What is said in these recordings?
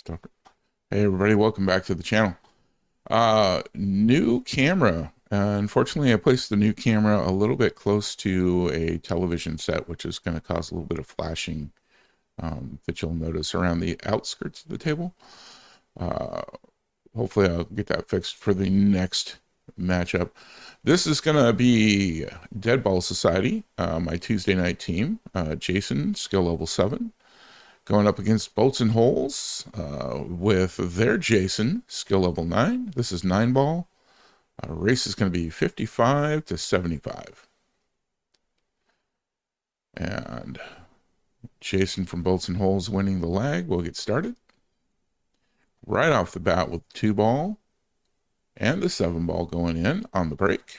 Stop it. Hey everybody, welcome back to the channel. New camera. Unfortunately, I placed the new camera a little bit close to a television set, which is going to cause a little bit of flashing that you'll notice around the outskirts of the table. Uh, Hopefully, I'll get that fixed for the next matchup. This is going to be Deadball Society, my Tuesday night team. Jason, skill level 7. Going up against Bolts and Holes with their Jason, skill level 9. This is 9 ball. Race is going to be 55 to 75. And Jason from Bolts and Holes winning the lag. We'll get started. Right off the bat with 2 ball and the 7 ball going in on the break.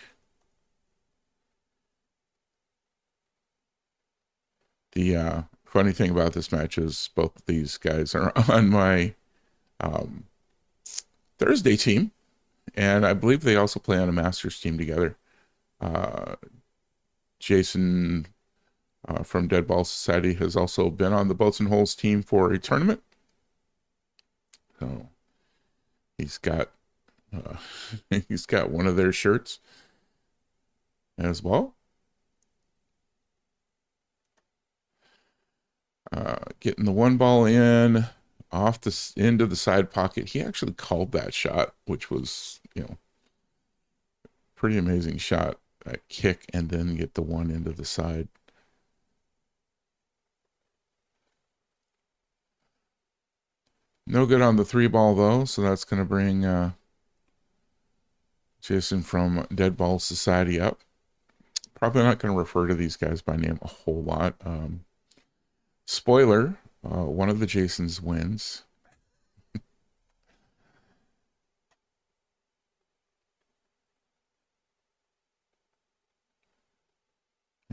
The funny thing about this match is both of these guys are on my Thursday team, and I believe they also play on a Masters team together. Uh, Jason from Deadball Society has also been on the Boats and Holes team for a tournament. So he's got he's got one of their shirts as well. Getting the 1 ball in off the end of the side pocket. He actually called that shot, which was, pretty amazing shot. That kick and then get the 1 into the side. No good on the 3 ball though, so that's going to bring Jason from Deadball Society up. Probably not going to refer to these guys by name a whole lot. Spoiler, one of the Jasons wins.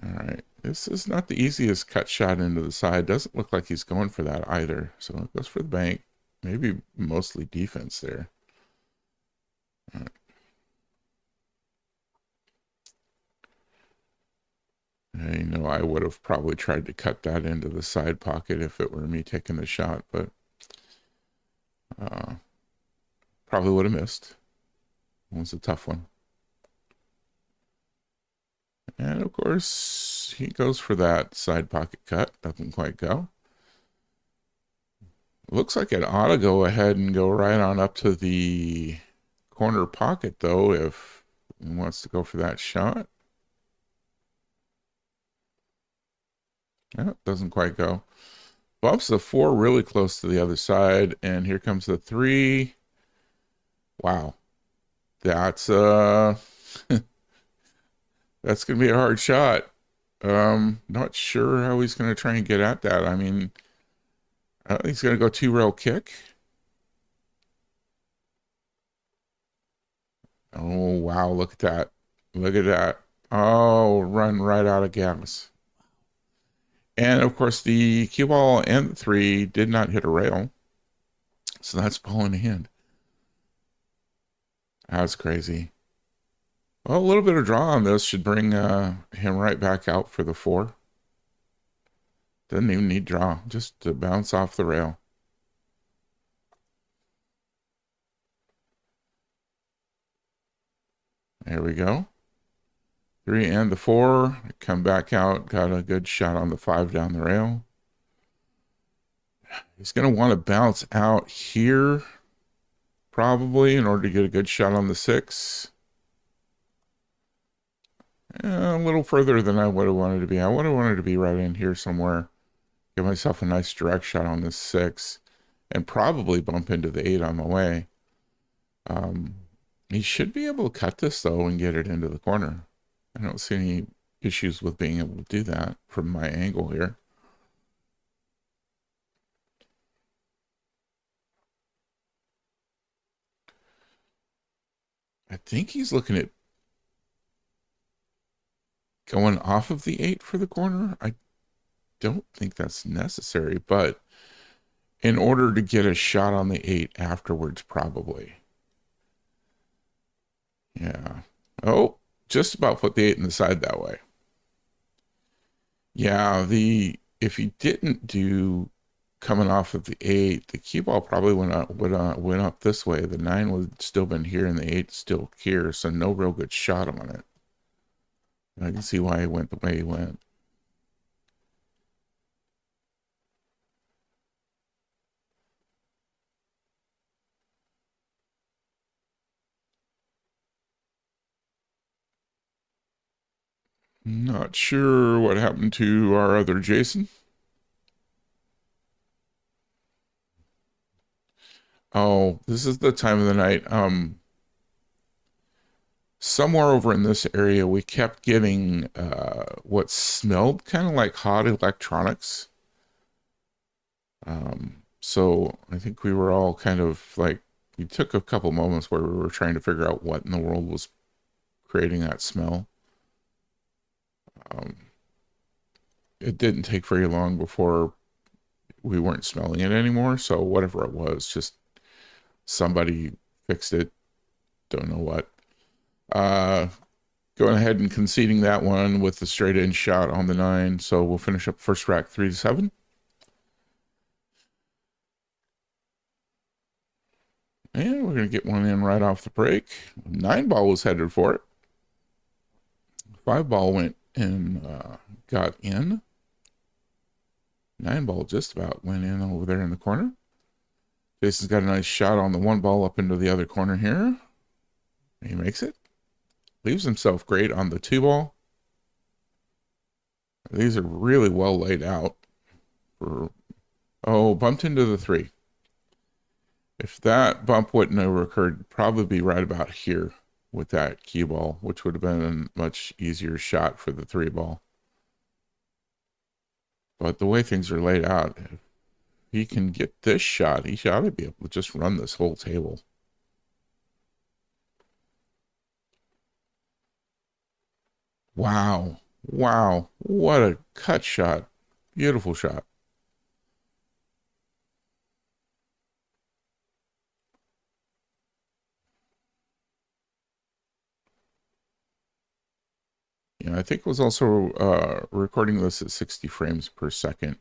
All right. This is not the easiest cut shot into the side. Doesn't look like he's going for that either. So it goes for the bank. Maybe mostly defense there. All right. I would have probably tried to cut that into the side pocket if it were me taking the shot, but probably would have missed. It was a tough one. And of course, he goes for that side pocket cut. Doesn't quite go. Looks like it ought to go ahead and go right on up to the corner pocket, though, if he wants to go for that shot. Yeah, doesn't quite go. Bumps the 4 really close to the other side, and here comes the 3. Wow. That's that's gonna be a hard shot. Not sure how he's gonna try and get at that. I mean, he's gonna go 2-rail kick. Oh wow, look at that. Look at that. Oh, run right out of gas. And of course, the cue ball and the 3 did not hit a rail. So that's ball in hand. That's crazy. Well, a little bit of draw on this should bring him right back out for the 4. Doesn't even need draw, just to bounce off the rail. There we go. 3 and the 4. Come back out. Got a good shot on the 5 down the rail. He's going to want to bounce out here, probably, in order to get a good shot on the 6. A little further than I would have wanted to be. I would have wanted to be right in here somewhere. Give myself a nice direct shot on this 6. And probably bump into the 8 on the way. He should be able to cut this, though, and get it into the corner. I don't see any issues with being able to do that from my angle here. I think he's looking at going off of the 8 for the corner. I don't think that's necessary, but in order to get a shot on the 8 afterwards, probably. Yeah. Oh, just about put the 8 in the side that way. Yeah, if he didn't do coming off of the 8. The cue ball probably went up this way. The 9 would still been here, and the 8 still here, so no real good shot on it. I can see why he went the way he went. Not sure what happened to our other Jason. Oh, this is the time of the night. Somewhere over in this area, we kept getting what smelled kind of like hot electronics. So I think we were all kind of like, we took a couple moments where we were trying to figure out what in the world was creating that smell. Um, it didn't take very long before we weren't smelling it anymore. So whatever it was, just somebody fixed it. Don't know what. Uh, Going ahead and conceding that one with the straight in shot on the 9. So we'll finish up first rack 3-7. And we're going to get one in right off the break. 9 ball was headed for it. 5 ball went and got in. 9 ball just about went in over there in the corner. Jason's got a nice shot on the 1 ball up into the other corner here. He makes it. Leaves himself great on the 2 ball. These are really well laid out. Oh, bumped into the 3. If that bump wouldn't have occurred, probably be right about here with that cue ball, which would have been a much easier shot for the 3 ball. But the way things are laid out, if he can get this shot, he ought to be able to just run this whole table. Wow. Wow. What a cut shot. Beautiful shot. Yeah, I think it was also recording this at 60 frames per second,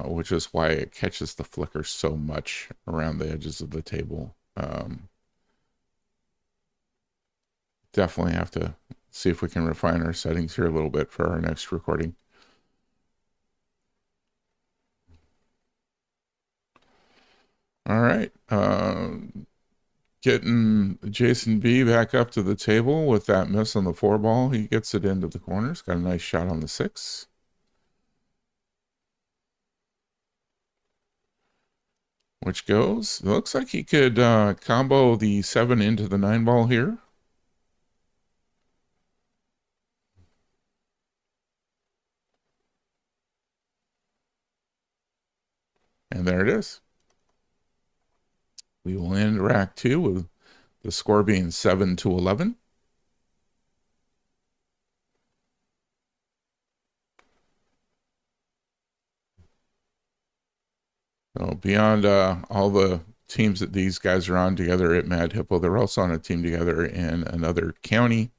which is why it catches the flicker so much around the edges of the table. Definitely have to see if we can refine our settings here a little bit for our next recording. All right. Getting Jason B back up to the table with that miss on the 4 ball. He gets it into the corners. Got a nice shot on the 6. Which goes. It looks like he could combo the 7 into the 9 ball here. And there it is. We will end rack 2 with the score being 7-11. So beyond all the teams that these guys are on together at Mad Hippo, they're also on a team together in another county,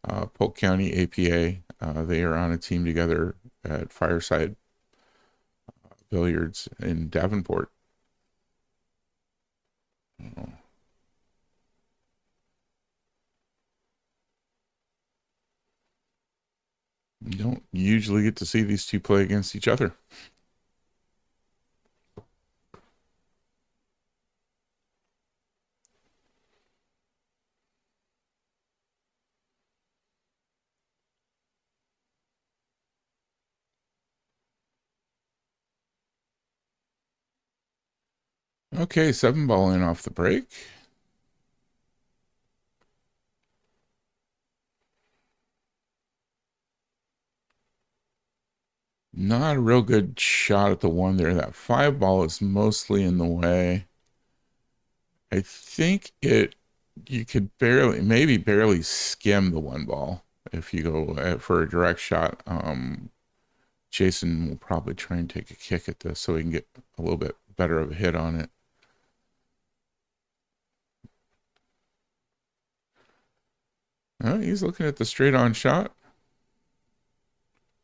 Polk County, APA. They are on a team together at Fireside Billiards in Davenport. You don't usually get to see these two play against each other. Okay, 7 ball in off the break. Not a real good shot at the 1 there. That 5 ball is mostly in the way. I think you could maybe barely skim the 1 ball if you go for a direct shot. Jason will probably try and take a kick at this so he can get a little bit better of a hit on it. He's looking at the straight on shot.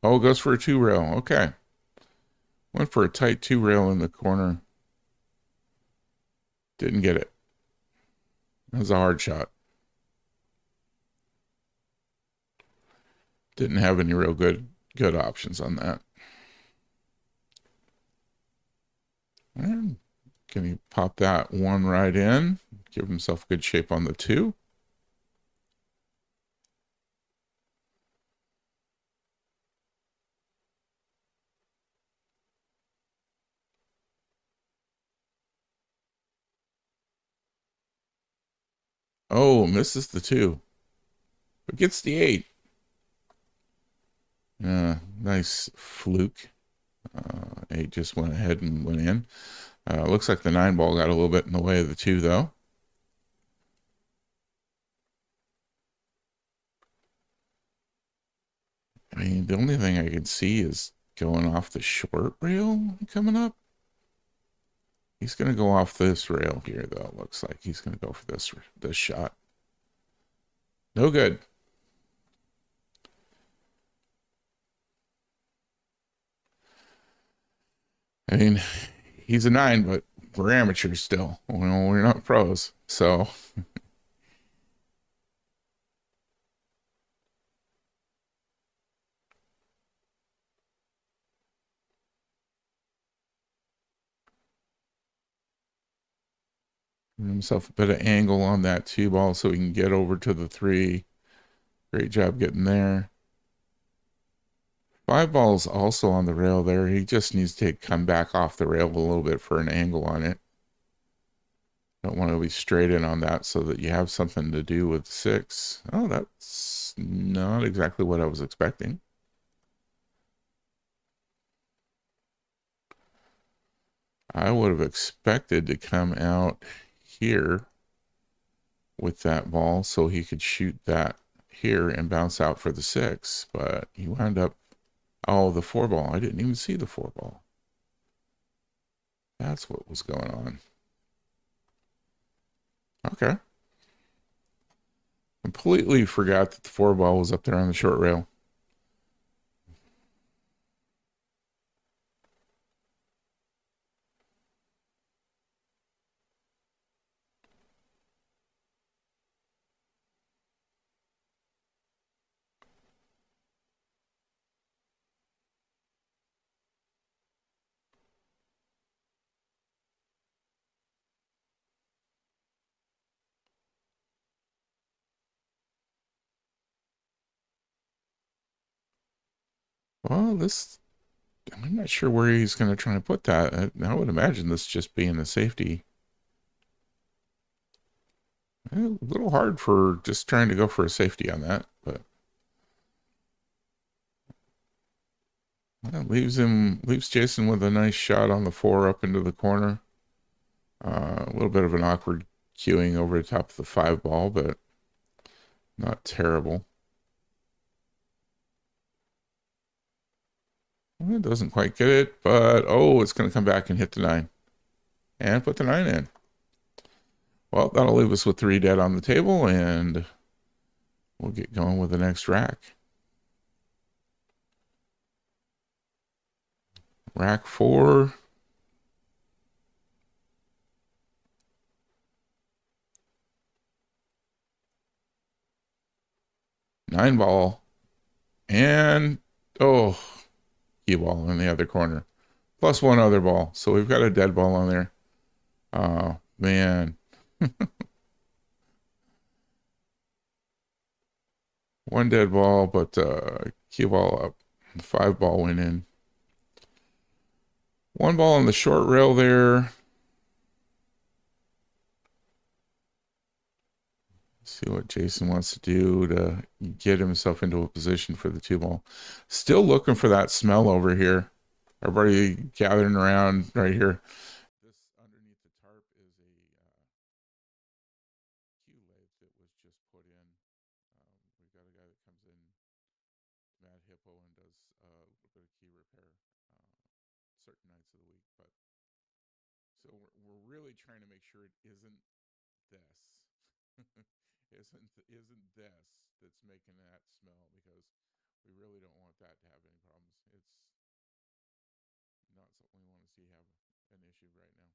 Oh, goes for a 2 rail. Okay. Went for a tight 2 rail in the corner. Didn't get it. That was a hard shot. Didn't have any real good options on that. And can he pop that one right in? Give himself good shape on the 2. Oh, misses the 2, but gets the 8. Nice fluke. 8 just went ahead and went in. Looks like the 9 ball got a little bit in the way of the 2, though. I mean, the only thing I can see is going off the short rail coming up. He's going to go off this rail here, though. Looks like he's going to go for this shot. No good. I mean, he's a 9, but we're amateurs still. Well, we're not pros, so give himself a bit of angle on that 2 ball so he can get over to the 3. Great job getting there. 5 ball's also on the rail there. He just needs to come back off the rail a little bit for an angle on it. Don't want to be straight in on that so that you have something to do with 6. Oh, that's not exactly what I was expecting. I would have expected to come out here with that ball so he could shoot that here and bounce out for the 6, but he wound up, oh, the 4 ball. I didn't even see the 4 ball. That's what was going on. Okay. Completely forgot that the 4 ball was up there on the short rail. Well, I'm not sure where he's going to try to put that. I would imagine this just being a safety. A little hard for just trying to go for a safety on that, but leaves Jason with a nice shot on the 4 up into the corner. A little bit of an awkward cueing over the top of the 5 ball, but not terrible. Well, it doesn't quite get it, but oh, it's going to come back and hit the 9 and put the 9 in. Well, that'll leave us with 3 dead on the table, and we'll get going with the next rack. Rack 4. Nine ball. And oh, key ball in the other corner. Plus 1 other ball. So we've got a dead ball on there. Oh, man. One dead ball, but key ball up. 5 ball went in. 1 ball on the short rail there. See what Jason wants to do to get himself into a position for the 2 ball. Still looking for that smell over here. Everybody gathering around right here. This underneath the tarp is a cue lathe that was just put in. We've got a guy that comes in, Mad Hippo, and does a little bit of key repair certain nights of the week. But so we're really trying to make sure it isn't this. isn't this that's making that smell, because we really don't want that to have any problems. It's not something we want to see have an issue right now.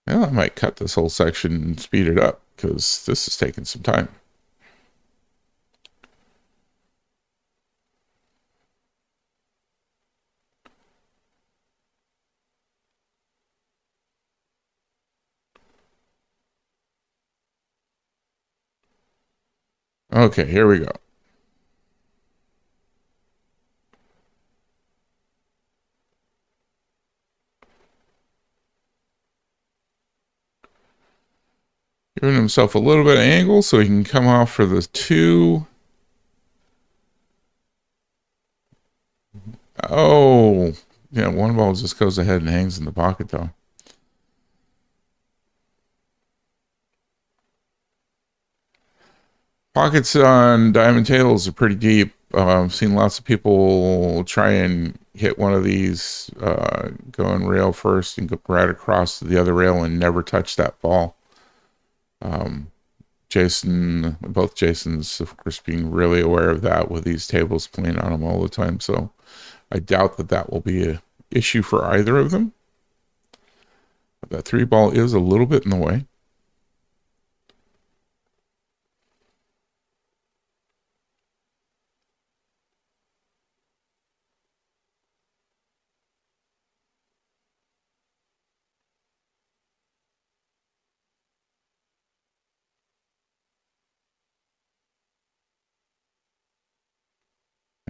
Well, I might cut this whole section and speed it up because this is taking some time. Okay, here we go. Giving himself a little bit of angle so he can come off for the 2. Oh, yeah, one ball just goes ahead and hangs in the pocket though. Pockets on diamond tails are pretty deep. I've seen lots of people try and hit one of these, going rail first and go right across to the other rail and never touch that ball. Both Jasons, of course, being really aware of that with these tables playing on them all the time. So I doubt that will be an issue for either of them. But that 3 ball is a little bit in the way.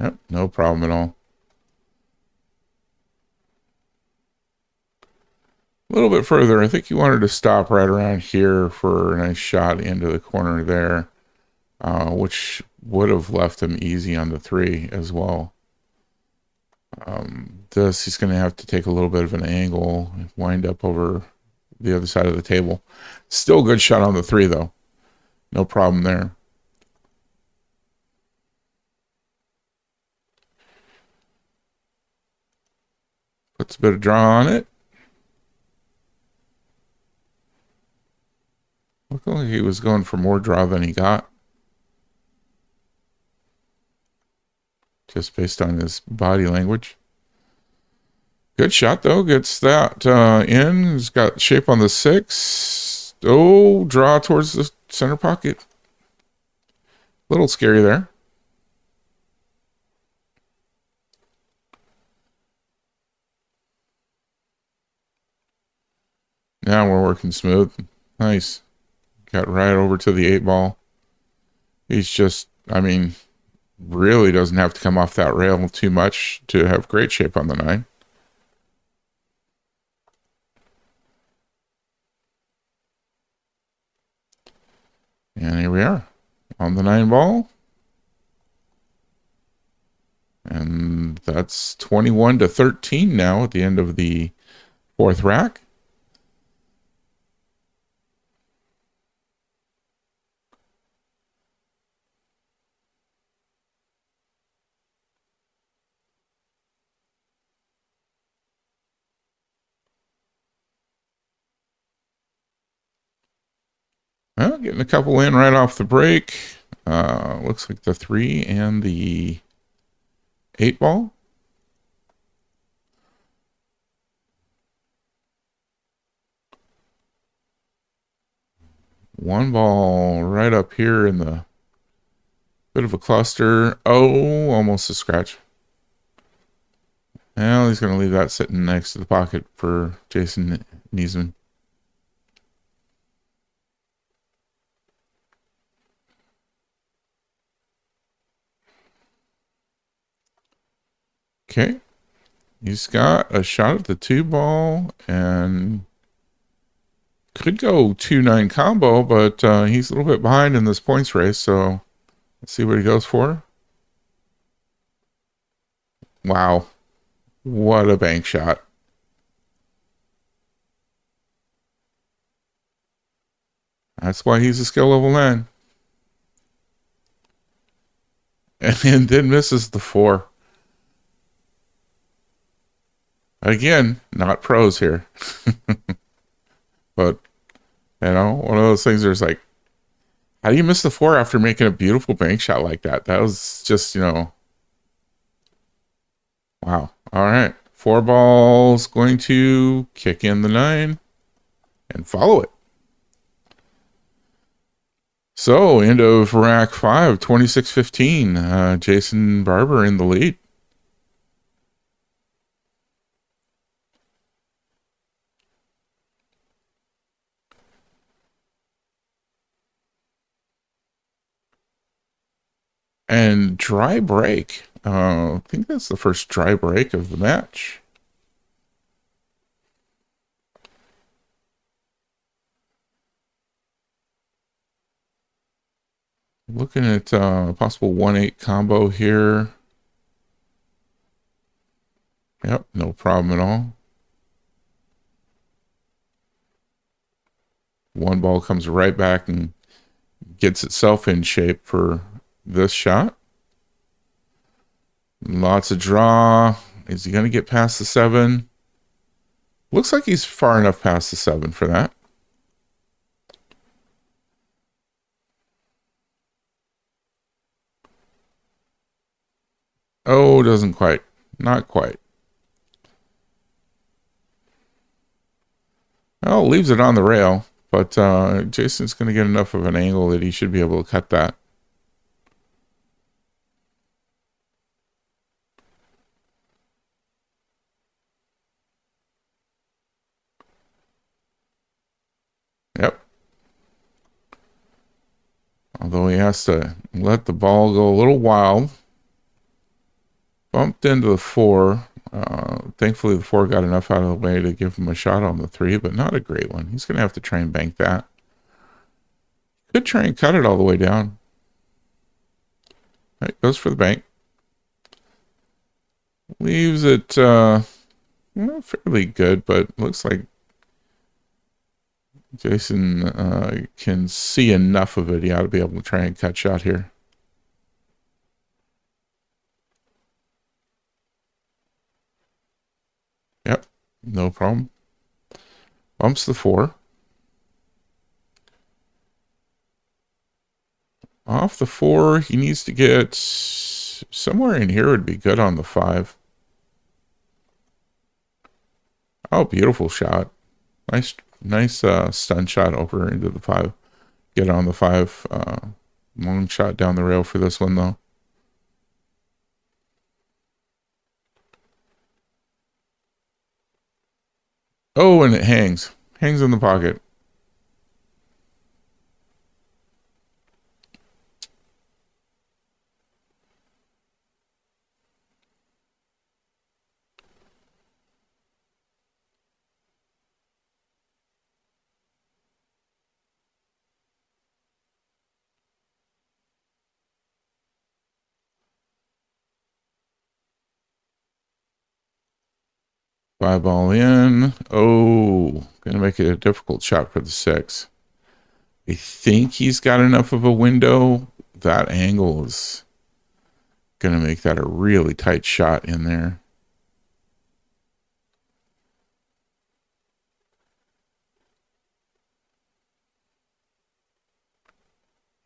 Yep, no problem at all. A little bit further, I think you wanted to stop right around here for a nice shot into the corner there, which would have left him easy on the 3 as well. He's going to have to take a little bit of an angle and wind up over the other side of the table. Still a good shot on the 3 though. No problem there. Puts a bit of draw on it. Looked like he was going for more draw than he got. Just based on his body language. Good shot though. Gets that in. He's got shape on the 6. Oh, draw towards the center pocket. A little scary there. Now we're working smooth. Nice. Got right over to the 8 ball. He's just, I mean, really doesn't have to come off that rail too much to have great shape on the 9. And here we are on the 9 ball. And that's 21-13 now at the end of the 4th rack. Well, getting a couple in right off the break. Looks like the 3 and the 8 ball. One ball right up here in the bit of a cluster. Oh, almost a scratch. Well, he's going to leave that sitting next to the pocket for Jason Niesman. Okay. He's got a shot at the 2 ball and could go 2-9 combo, but he's a little bit behind in this points race, so let's see what he goes for. Wow. What a bank shot. That's why he's a skill level 9. and then misses the 4. Again, not pros here, but one of those things. There's like, how do you miss the 4 after making a beautiful bank shot like that? That was just, wow. All right, 4 balls going to kick in the 9 and follow it. So, end of rack 5, 26-15. Jason Barber in the lead. And dry break. I think that's the first dry break of the match. Looking at a possible 1-8 combo here. Yep, no problem at all. 1 ball comes right back and gets itself in shape for this shot. Lots of draw. Is he going to get past the 7? Looks like he's far enough past the 7 for that. Oh, doesn't quite. Not quite. Well, leaves it on the rail, but Jason's going to get enough of an angle that he should be able to cut that. Yep. Although he has to let the ball go a little wild. Bumped into the 4. Thankfully, the 4 got enough out of the way to give him a shot on the 3, but not a great one. He's going to have to try and bank that. Could try and cut it all the way down. Right, goes for the bank. Leaves it fairly good, but looks like Jason can see enough of it. He ought to be able to try and cut shot here. Yep, no problem. Bumps the 4. Off the 4, he needs to get somewhere in here would be good on the 5. Oh, beautiful shot. Nice stun shot over into the 5. Get on the 5. Long shot down the rail for this one, though. Oh, and it hangs. Hangs in the pocket. Five ball in. Oh, gonna make it a difficult shot for the 6. I think he's got enough of a window. That angle is gonna make that a really tight shot in there.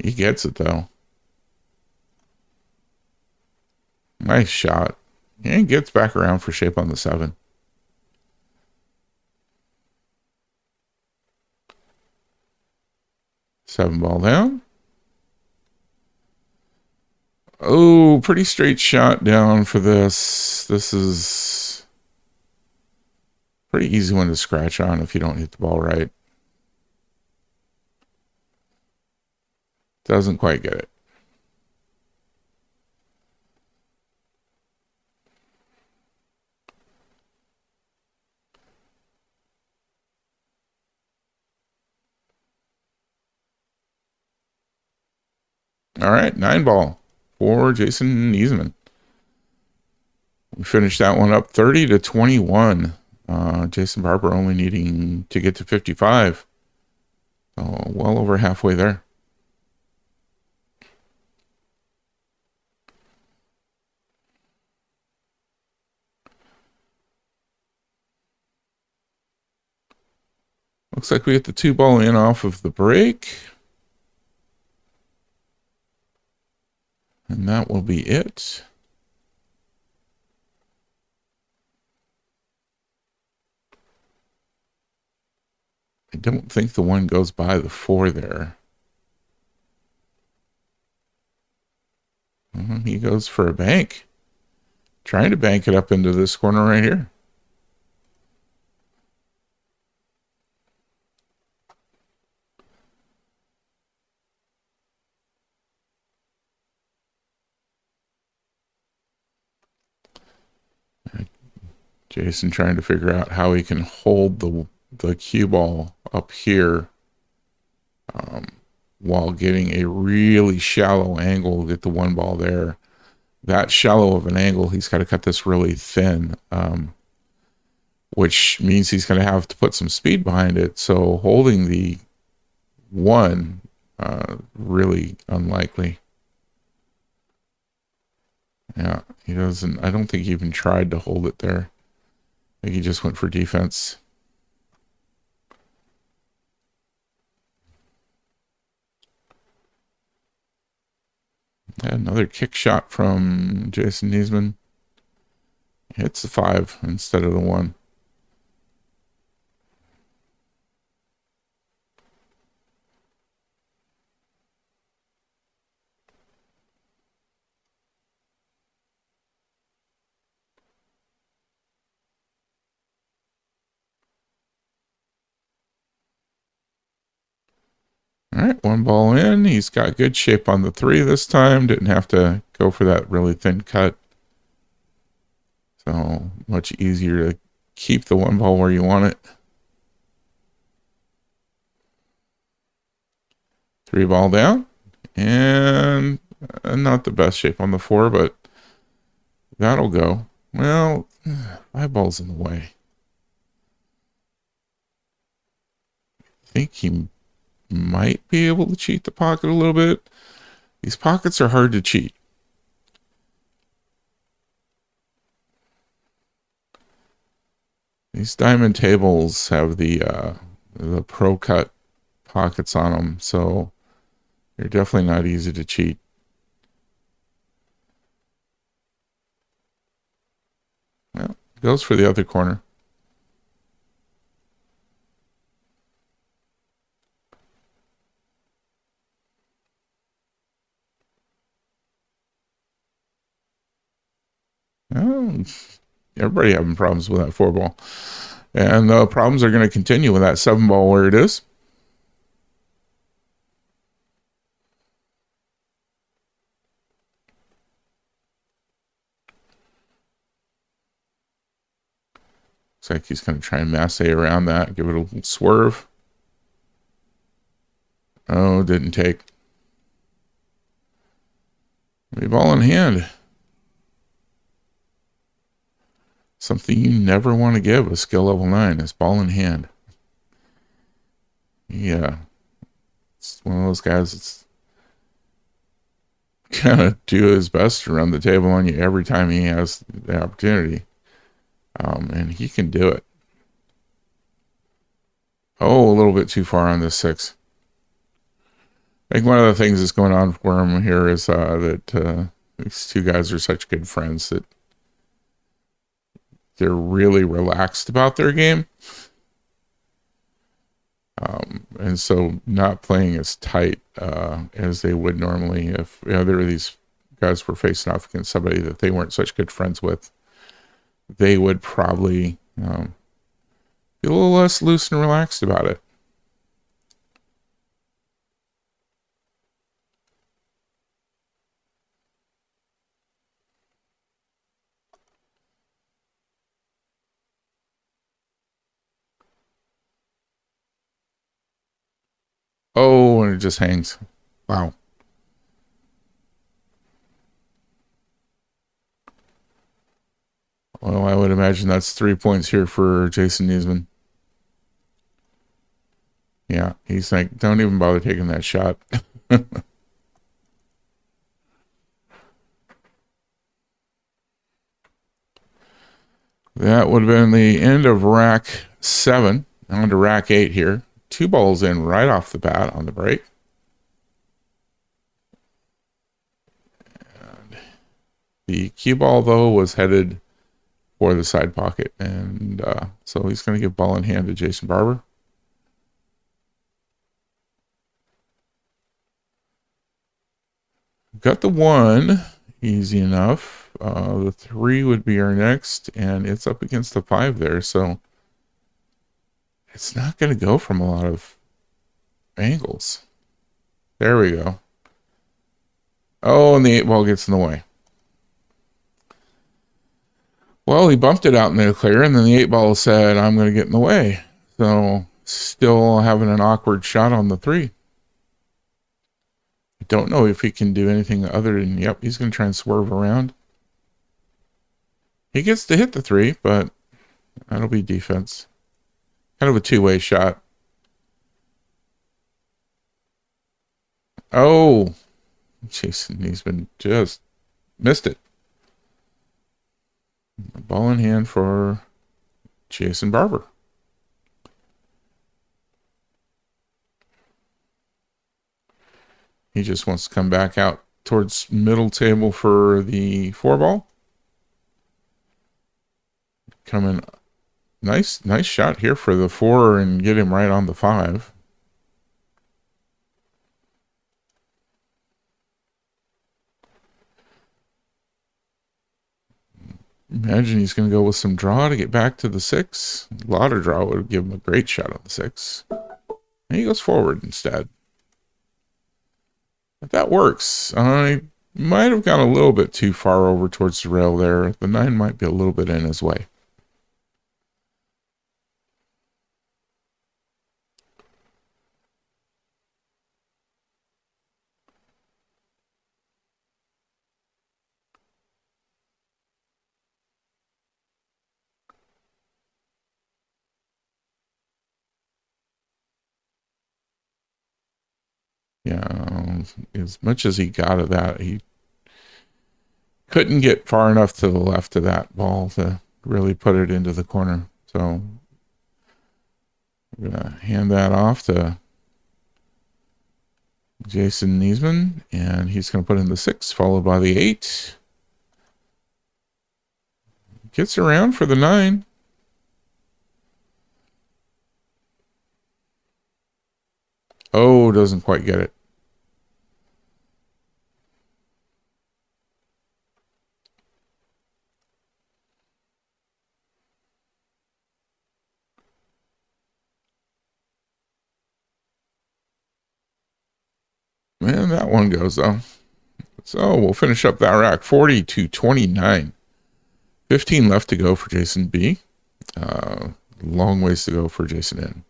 He gets it though. Nice shot. And gets back around for shape on the 7. Seven ball down. Oh, pretty straight shot down for this. This is pretty easy one to scratch on if you don't hit the ball right. Doesn't quite get it. All right, 9 ball for Jason Niesman. We finished that one up 30-21. Jason Barber only needing to get to 55. Well over halfway there. Looks like we get the 2-ball in off of the break. And that will be it. I don't think the one goes by the 4 there. He goes for a bank. Trying to bank it up into this corner right here. Jason trying to figure out how he can hold the cue ball up here while getting a really shallow angle to get the 1 ball there. That shallow of an angle, he's got to cut this really thin, which means he's going to have to put some speed behind it. So holding the 1, really unlikely. Yeah, he doesn't. I don't think he even tried to hold it there. I think he just went for defense. Another kick shot from Jason Niesman. Hits the 5 instead of the 1. All right, 1 ball in. He's got good shape on the 3 this time. Didn't have to go for that really thin cut. So much easier to keep the 1 ball where you want it. 3 ball down. And not the best shape on the 4, but that'll go. Well, 5 balls in the way. I think he might be able to cheat the pocket a little bit. These pockets are hard to cheat. These diamond tables have the pro cut pockets on them, so they're definitely not easy to cheat. Well, goes for the other corner. Oh, everybody having problems with that 4 ball. And the problems are going to continue with that 7 ball where it is. Looks like he's going to try and masse around that, give it a little swerve. Oh, didn't take. The ball in hand. Something you never want to give a skill level 9 is ball in hand. Yeah. It's one of those guys that's gonna do his best to run the table on you every time he has the opportunity. And he can do it. Oh, a little bit too far on this 6. I think one of the things that's going on for him here is that these 2 guys are such good friends that they're really relaxed about their game. And so not playing as tight as they would normally if either of these guys were facing off against somebody that they weren't such good friends with. They would probably be a little less loose and relaxed about it. Oh, and it just hangs. Wow. Well, I would imagine that's 3 points here for Jason Niesman. Yeah, he's like, don't even bother taking that shot. That would have been the end of rack 7. On to rack 8 here. 2 balls in right off the bat on the break. And the cue ball, though, was headed for the side pocket. And so he's going to give ball in hand to Jason Barber. Got the 1. Easy enough. The 3 would be our next. And it's up against the 5 there. So it's not going to go from a lot of angles. There we go. Oh, and the 8 ball gets in the way. Well, he bumped it out in the clear, and then the 8 ball said, I'm going to get in the way. So still having an awkward shot on the 3. I don't know if he can do anything other than, yep, he's going to try and swerve around. He gets to hit the 3, but that'll be defense. Kind of a two-way shot. Oh, Jason Niesman just missed it. Ball in hand for Jason Barber. He just wants to come back out towards middle table for the 4 ball. Coming, nice shot here for the 4 and get him right on the 5. Imagine he's going to go with some draw to get back to the 6. A lot of draw would give him a great shot on the 6. And he goes forward instead. But that works. I might have gone a little bit too far over towards the rail there. The 9 might be a little bit in his way. Yeah, as much as he got of that, he couldn't get far enough to the left of that ball to really put it into the corner. So I'm going to hand that off to Jason Niesman, and he's going to put in the 6, followed by the 8. Gets around for the 9. Oh, doesn't quite get it. Man, that one goes, though. So we'll finish up that rack. 40-29. 15 left to go for Jason B. Long ways to go for Jason N.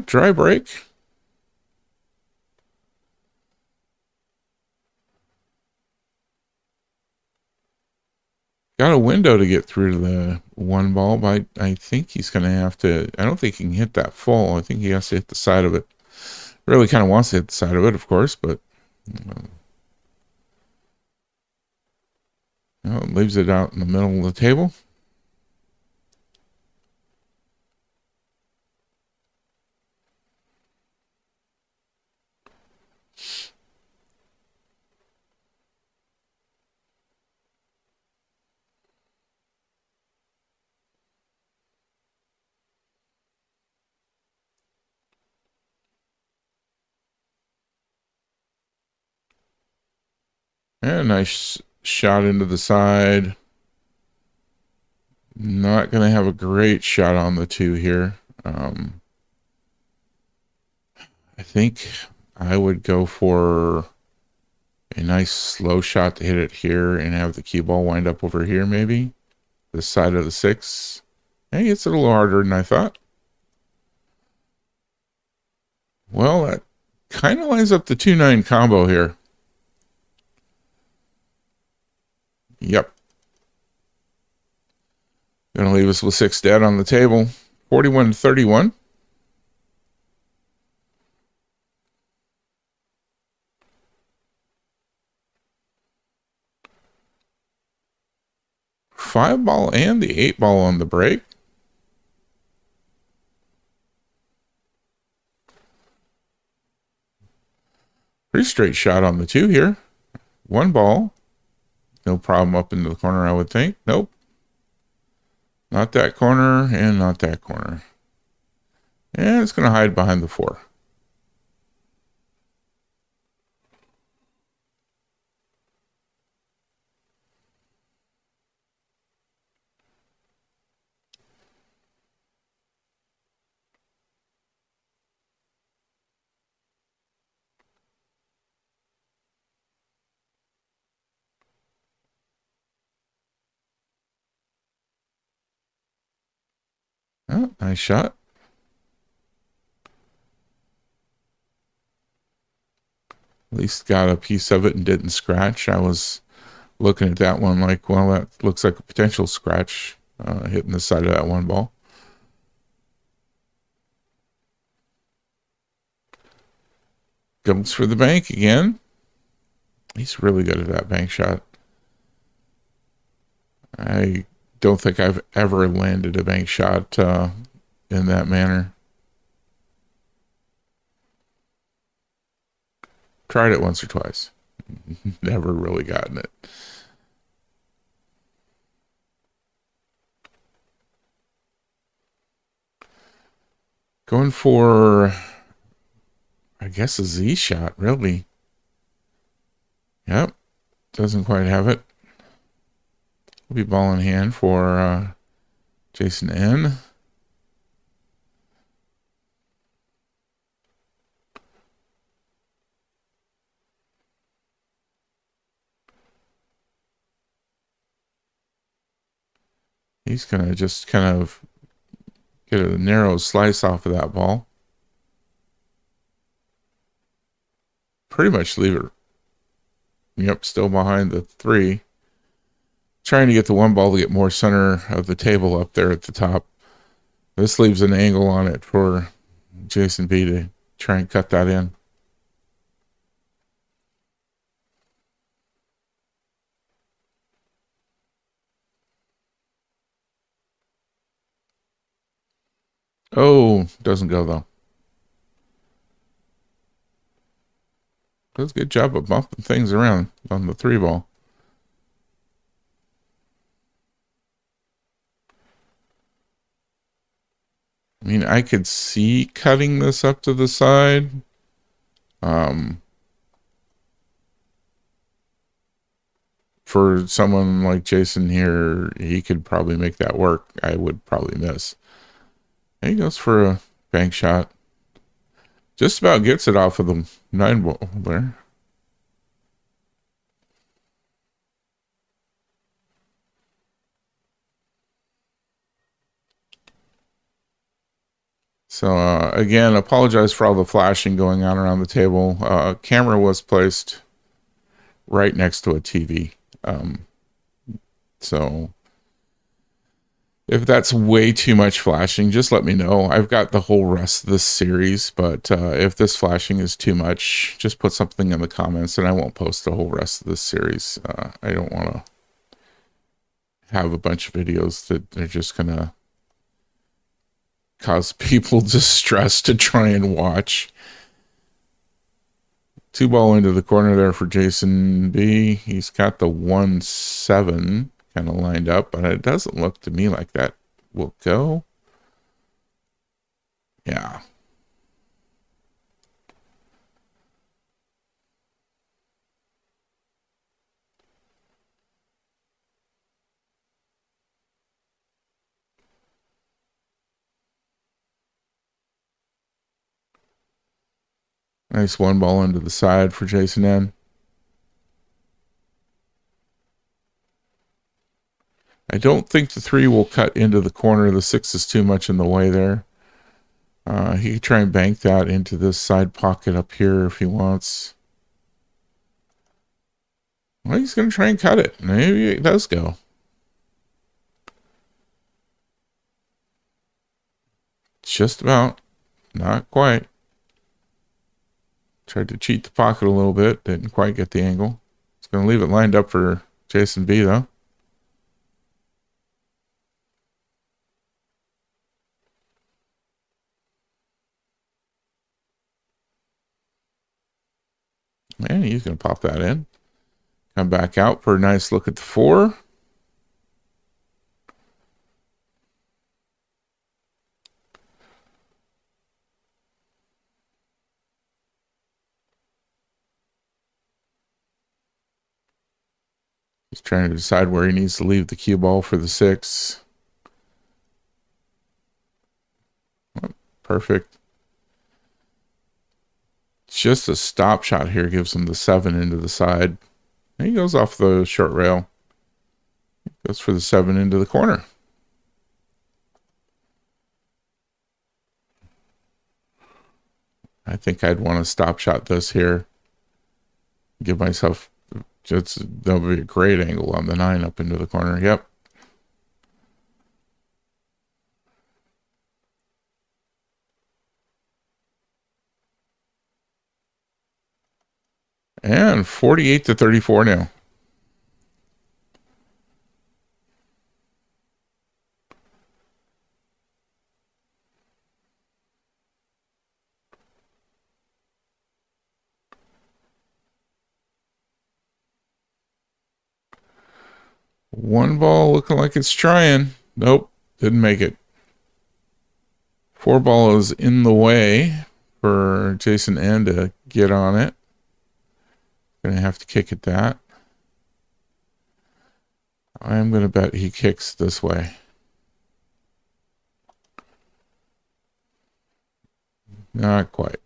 Dry break. Got a window to get through to the 1 ball, but I think he's going to have to. I don't think he can hit that full. I think he has to hit the side of it. Really kind of wants to hit the side of it, of course, but leaves it out in the middle of the table. Yeah, nice shot into the side. Not going to have a great shot on the 2 here. I think I would go for a nice slow shot to hit it here and have the cue ball wind up over here, maybe. This side of the 6. Hey, it's a little harder than I thought. Well, that kind of lines up the 2-9 combo here. Yep. Gonna leave us with 6 dead on the table. 41-31. Five ball and the 8 ball on the break. Pretty straight shot on the 2 here. 1 ball. No problem up into the corner, I would think. Nope. Not that corner and not that corner. And it's going to hide behind the 4. Oh, nice shot. At least got a piece of it and didn't scratch. I was looking at that one like, well, that looks like a potential scratch hitting the side of that 1 ball. Goes for the bank again. He's really good at that bank shot. I don't think I've ever landed a bank shot in that manner. Tried it once or twice. Never really gotten it. Going for, I guess, a Z shot, really. Yep. Doesn't quite have it. Will be ball in hand for Jason N. He's going to just kind of get a narrow slice off of that ball. Pretty much leave it. Yep, still behind the 3. Trying to get the 1 ball to get more center of the table up there at the top. This leaves an angle on it for Jason B to try and cut that in. Oh, doesn't go though. Does a good job of bumping things around on the 3 ball. I mean, I could see cutting this up to the side. For someone like Jason here, he could probably make that work. I would probably miss. And he goes for a bank shot. Just about gets it off of the 9 ball there. So again, apologize for all the flashing going on around the table. Camera was placed right next to a TV. So if that's way too much flashing, just let me know. I've got the whole rest of this series, but if this flashing is too much, just put something in the comments and I won't post the whole rest of this series. I don't want to have a bunch of videos that they're just going to cause people distress to try and watch. 2 ball into the corner there for Jason B. He's got the 1-7 kind of lined up, but it doesn't look to me like that will go. Yeah. Nice one ball into the side for Jason N. I don't think the 3 will cut into the corner. The 6 is too much in the way there. He could try and bank that into this side pocket up here if he wants. Well, he's going to try and cut it. Maybe it does go. Just about. Not quite. Tried to cheat the pocket a little bit. Didn't quite get the angle. It's going to leave it lined up for Jason B, though. And he's going to pop that in. Come back out for a nice look at the 4. He's trying to decide where he needs to leave the cue ball for the 6. Oh, perfect. Just a stop shot here gives him the 7 into the side. And he goes off the short rail. Goes for the 7 into the corner. I think I'd want to stop shot this here. Give myself that'll be a great angle on the 9 up into the corner. Yep. And 48-34 now. One ball looking like it's trying. Nope, didn't make it. 4 ball is in the way for Jason N to get on it. Gonna have to kick at that. I'm gonna bet he kicks this way. Not quite.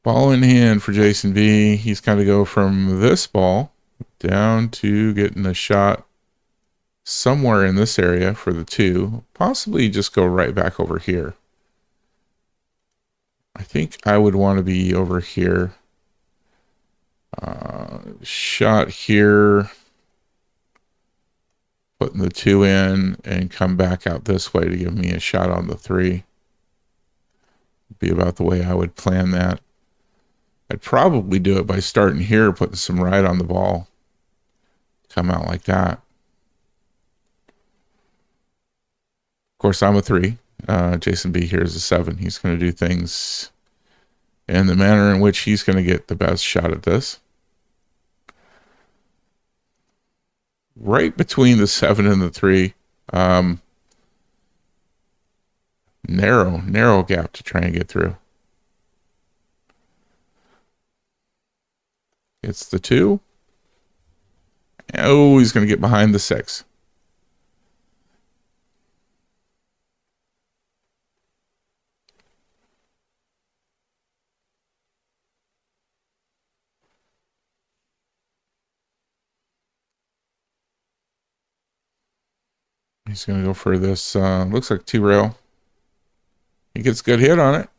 Ball in hand for Jason V. He's got to go from this ball down to getting a shot somewhere in this area for the 2. Possibly just go right back over here. I think I would want to be over here. Shot here. Putting the 2 in and come back out this way to give me a shot on the 3. Be about the way I would plan that. I'd probably do it by starting here, putting some right on the ball. Come out like that. Of course, I'm a 3. Jason B here is a 7. He's going to do things in the manner in which he's going to get the best shot at this. Right between the 7 and the 3. Narrow gap to try and get through. It's the 2. Oh, he's going to get behind the 6. He's going to go for this, looks like 2 rail. He gets a good hit on it.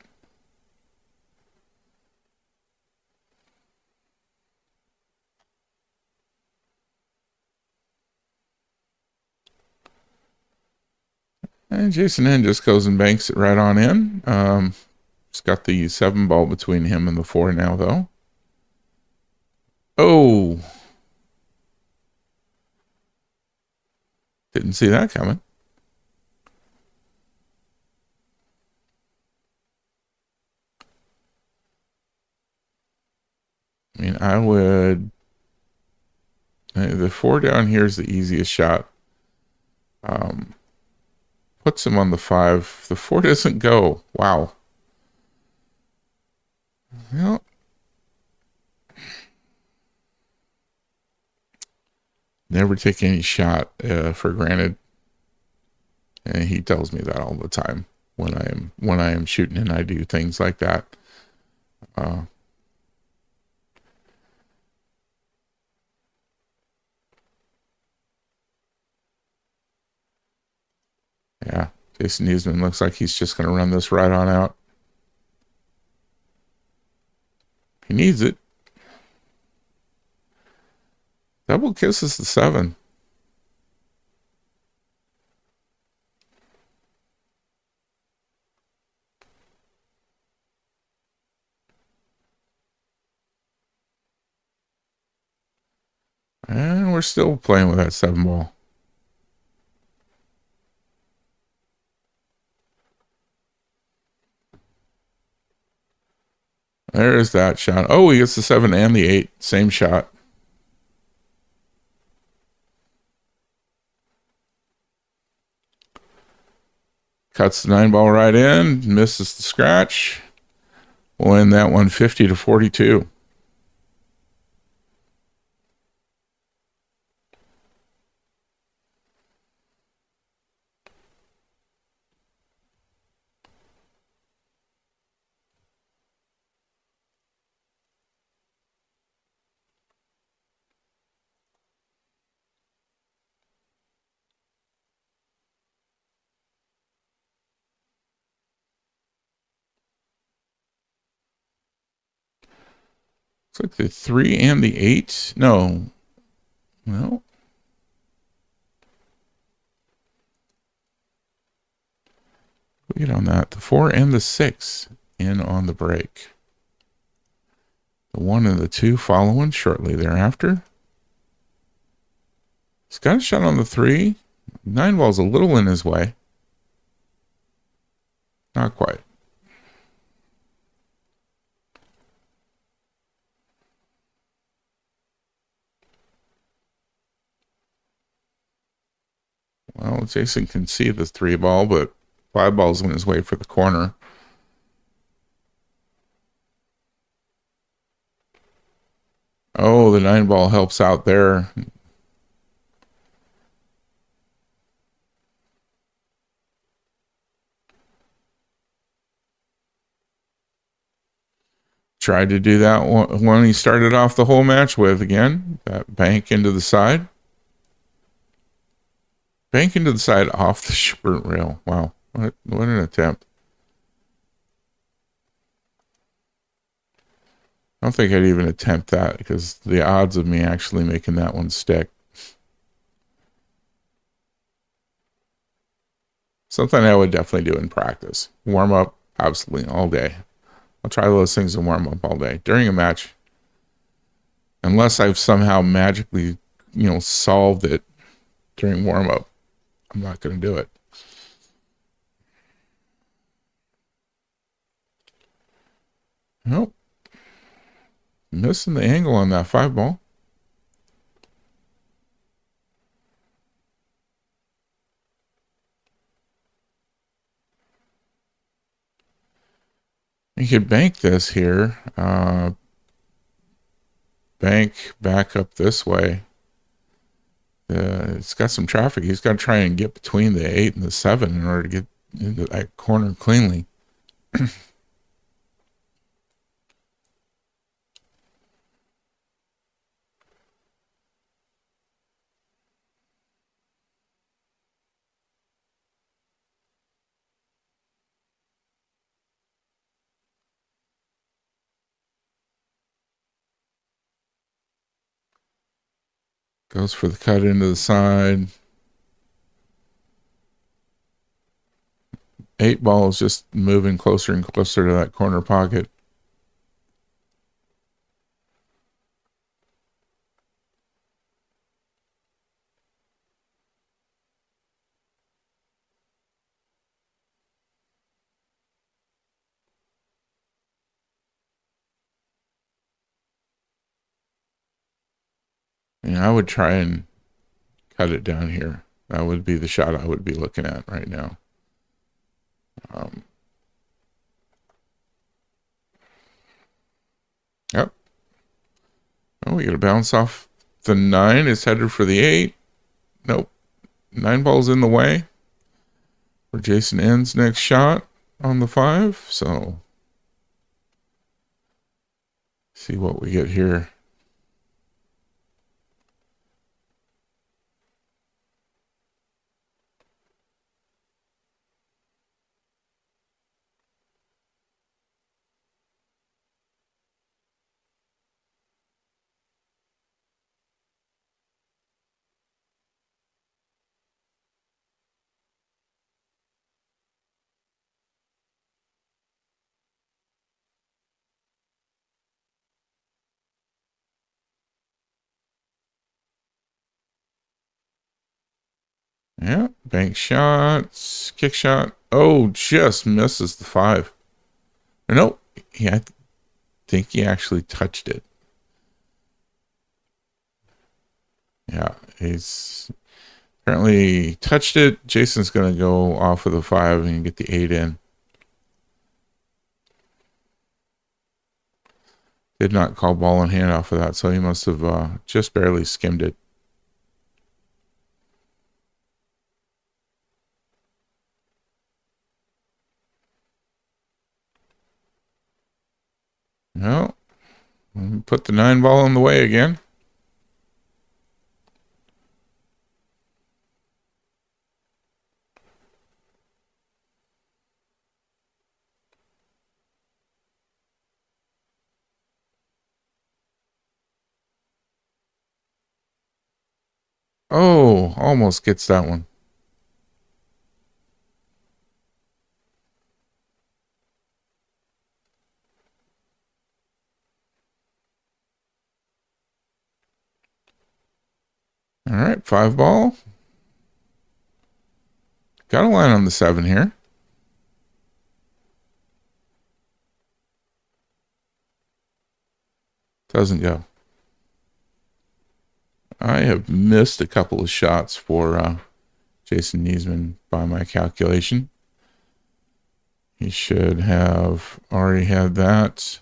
And Jason N just goes and banks it right on in. He's got the 7 ball between him and the 4 now, though. Oh. Didn't see that coming. I mean, I would... The 4 down here is the easiest shot. Puts him on the 5. The 4 doesn't go. Wow. Well, never take any shot for granted. And he tells me that all the time when I am shooting and I do things like that. Uh, yeah, Jason Newsman looks like he's just going to run this right on out. He needs it. Double kisses the 7. And we're still playing with that 7 ball. There's that shot. Oh, he gets the 7 and the 8. Same shot. Cuts the 9 ball right in. Misses the scratch. Win that one 50-42. Looks like the 3 and the 8. No. Well. We get on that. The 4 and the 6 in on the break. The 1 and the 2 following shortly thereafter. He's got a shot on the 3. 9 ball's a little in his way. Not quite. Well, Jason can see the 3 ball, but 5 ball's in his way for the corner. Oh, the 9 ball helps out there. Tried to do that one he started off the whole match with again. That bank into the side. Bank into the side off the sprint rail. Wow. What an attempt. I don't think I'd even attempt that because the odds of me actually making that one stick. Something I would definitely do in practice. Warm up, absolutely, all day. I'll try those things and warm up all day. During a match, unless I've somehow magically, solved it during warm up, I'm not going to do it. Nope. Missing the angle on that 5 ball. You could bank this here. Bank back up this way. It's got some traffic. He's got to try and get between the 8 and the 7 in order to get into that corner cleanly. Goes for the cut into the side. 8 ball is just moving closer and closer to that corner pocket. I would try and cut it down here. That would be the shot I would be looking at right now. Yep. Oh, we got to bounce off the 9. It's headed for the 8. Nope. 9 ball's in the way. For Jason ends next shot on the 5. So See what we get here. Yeah, bank shots, kick shot. Oh, just misses the 5. Nope. Yeah, I think he actually touched it. Yeah, he's apparently touched it. Jason's going to go off of the 5 and get the 8 in. Did not call ball in hand off of that, so he must have just barely skimmed it. No, put the 9 ball in the way again. Oh, almost gets that one. All right, 5 ball. Got a line on the 7 here. Doesn't go. I have missed a couple of shots for Jason Niesman by my calculation. He should have already had that.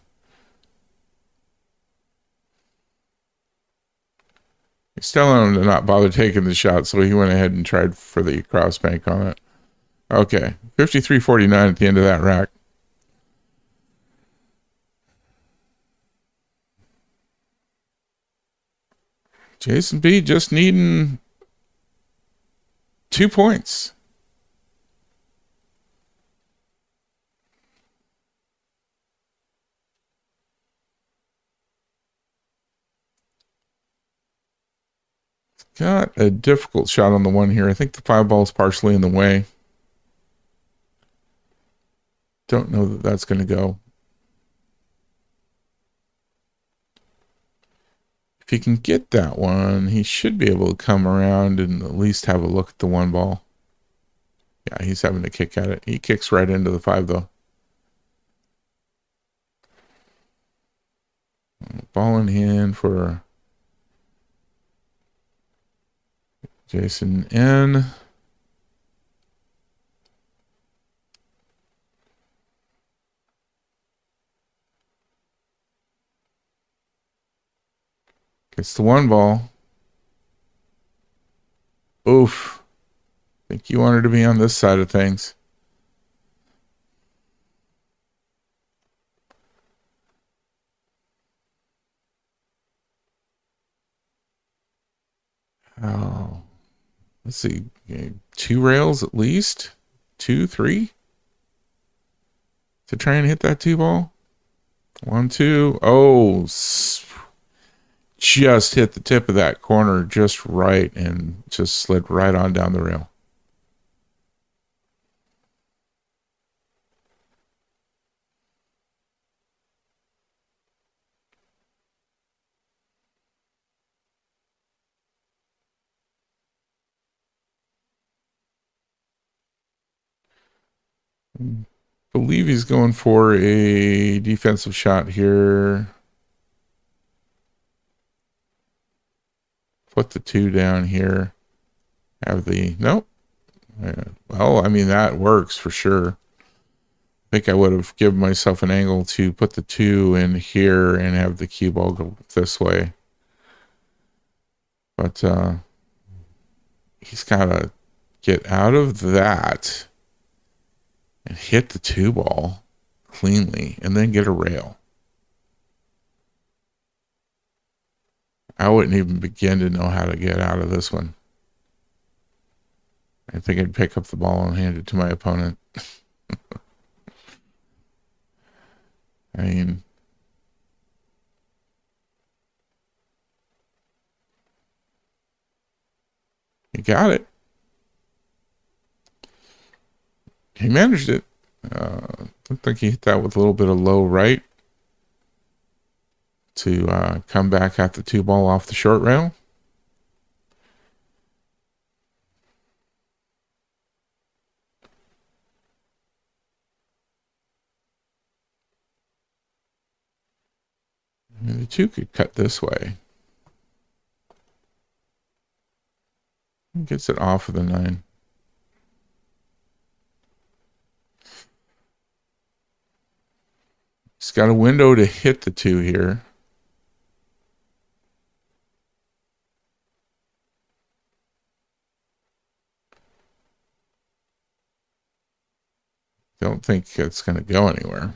He's telling him to not bother taking the shot, so he went ahead and tried for the cross bank on it. Okay, 53.49 at the end of that rack. Jason B just needing 2 points. Got a difficult shot on the 1 here. I think the 5 ball is partially in the way. Don't know that that's going to go. If he can get that one, he should be able to come around and at least have a look at the 1 ball. Yeah, he's having a kick at it. He kicks right into the 5, though. Ball in hand for Jason N. Gets the 1 ball. Oof. Think you wanted to be on this side of things. Oh, let's see. 2 rails at least. 2, 3 to try and hit that 2 ball. 1, 2. Oh, just hit the tip of that corner just right and just slid right on down the rail. Believe he's going for a defensive shot here. Put the 2 down here. Have the nope. Well, I mean that works for sure. I think I would have given myself an angle to put the 2 in here and have the cue ball go this way. But he's got to get out of that and hit the 2 ball cleanly and then get a rail. I wouldn't even begin to know how to get out of this one. I think I'd pick up the ball and hand it to my opponent. I mean, he got it. He managed it. I think he hit that with a little bit of low right to come back at the two ball off the short rail. And the two could cut this way. He gets it off of the 9. He's got a window to hit the 2 here. Don't think it's going to go anywhere.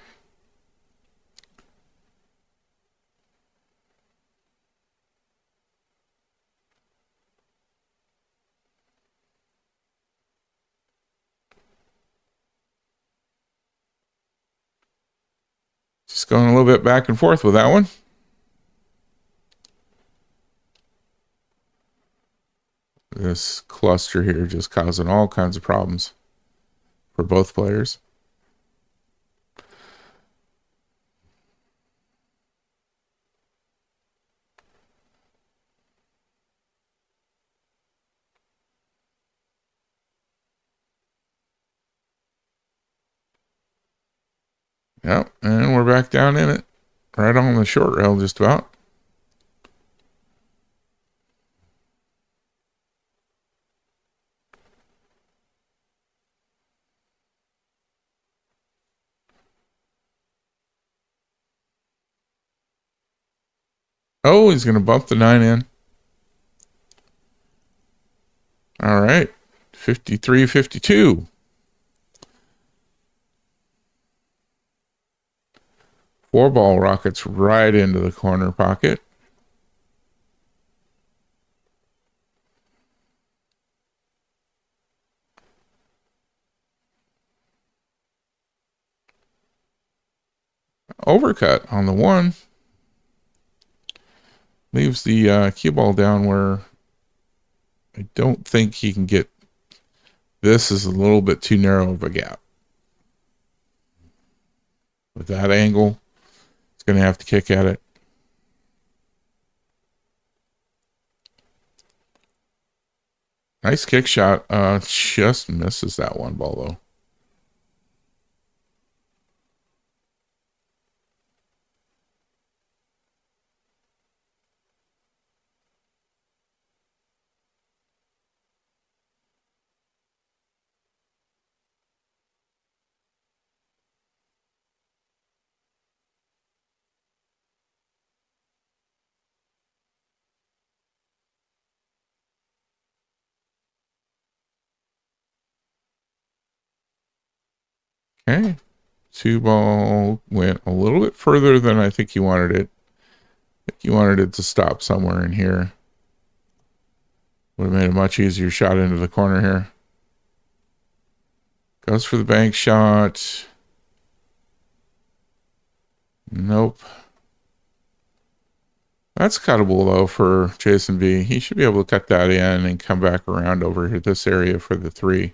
Just going a little bit back and forth with that one. This cluster here just causing all kinds of problems for both players. Yep, and we're back down in it. Right on the short rail just about. Oh, he's going to bump the 9 in. All right, 53-52. 4-ball rockets right into the corner pocket. Overcut on the 1. Leaves the cue ball down where I don't think he can get. This is a little bit too narrow of a gap. With that angle, it's going to have to kick at it. Nice kick shot. Just misses that one ball, though. Okay. 2-ball went a little bit further than I think he wanted it. I think he wanted it to stop somewhere in here. Would have made a much easier shot into the corner here. Goes for the bank shot. Nope. That's cuttable, though, for Jason B. He should be able to cut that in and come back around over here, this area for the 3.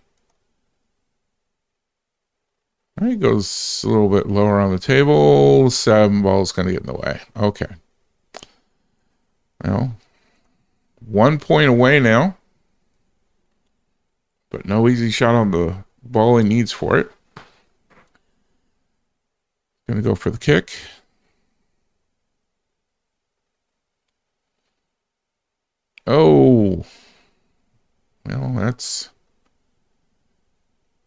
All right, goes a little bit lower on the table. 7-ball's going to get in the way. Okay. Well, 1 point away now. But no easy shot on the ball he needs for it. Going to go for the kick. Oh. Well, that's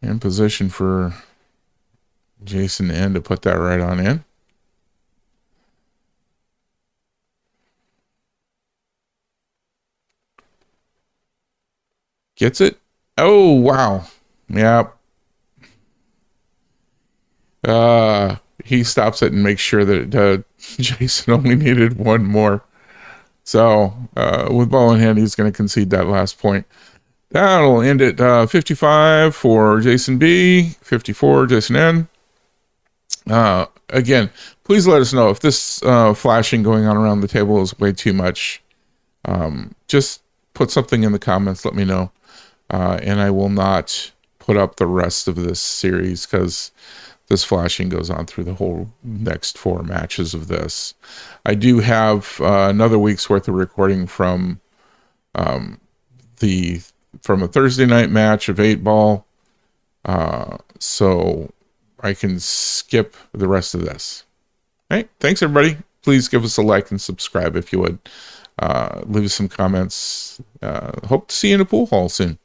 in position for Jason N to put that right on in. Gets it. Oh, wow. Yep. He stops it and makes sure that Jason only needed one more. So with ball in hand, he's going to concede that last point. That'll end at 55 for Jason B, 54 Jason N. Again, please let us know if this flashing going on around the table is way too much. Just put something in the comments, let me know. And I will not put up the rest of this series because this flashing goes on through the whole next 4 matches of this. I do have another week's worth of recording from a Thursday night match of 8-ball. So I can skip the rest of this. All right. Thanks, everybody. Please give us a like and subscribe if you would. Leave us some comments. Hope to see you in the pool hall soon.